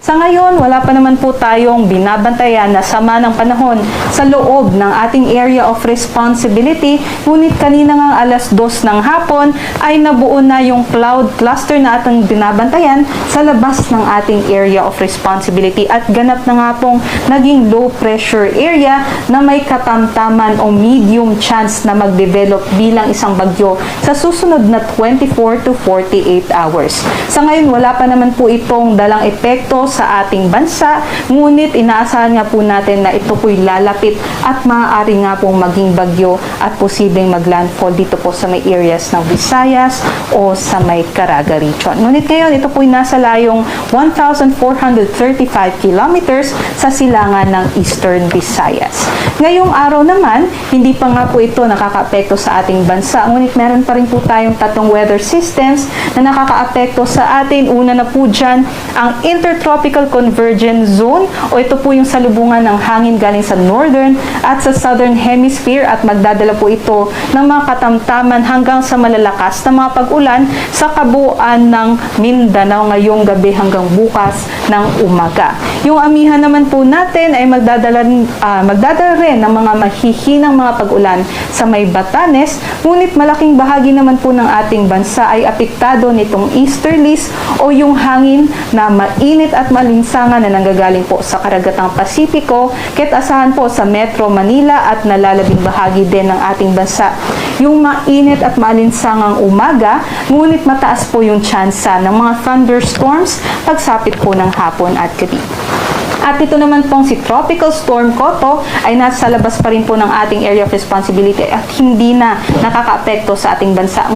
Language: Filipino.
Sa ngayon, wala pa naman po tayong binabantayan na sama ng panahon sa loob ng ating area of responsibility, ngunit kanina nga alas 2 ng hapon ay nabuo na yung cloud cluster na ating binabantayan sa labas ng ating area of responsibility at ganap na nga pong naging low pressure area na may katamtaman o medium chance na mag-develop bilang isang bagyo sa susunod na 24 to 48 hours. Sa ngayon, wala pa naman po itong dalang epekto sa ating bansa, ngunit inaasahan nga po natin na ito po'y lalapit at maaari nga pong maging bagyo at posibleng maglandfall dito po sa may areas ng Visayas o sa may Caraga region. Ngunit ngayon, ito po'y nasa layong 1,435 kilometers sa silangan ng Eastern Visayas. Ngayong araw naman, hindi pa nga po ito nakakaapekto sa ating bansa, ngunit meron pa rin po tayong tatlong weather systems na nakakaapekto sa atin. Una na po dyan, ang Intertropical Convergence Zone o ito po yung salubungan ng hangin galing sa northern at sa southern hemisphere at magdadala po ito ng mga katamtaman hanggang sa malalakas na mga pag-ulan sa kabuuan ng Mindanao ngayong gabi hanggang bukas ng umaga. Yung amihan naman po natin ay magdadala rin ng mga mahihinang mga pag-ulan sa may Batanes, ngunit malaking bahagi naman po ng ating bansa ay apektado nitong easterlies o yung hangin na mainit at malinsangan na nanggagaling po sa karagatang Pasipiko, kaya't asahan po sa Metro Manila at nalalabing bahagi din ng ating bansa yung mainit at malinsangang umaga, ngunit mataas po yung tsansa ng mga thunderstorms pagsapit po ng hapon at gabi. At ito naman pong si Tropical Storm Koto ay nasa labas pa rin po ng ating area of responsibility at hindi na nakakaapekto sa ating bansa.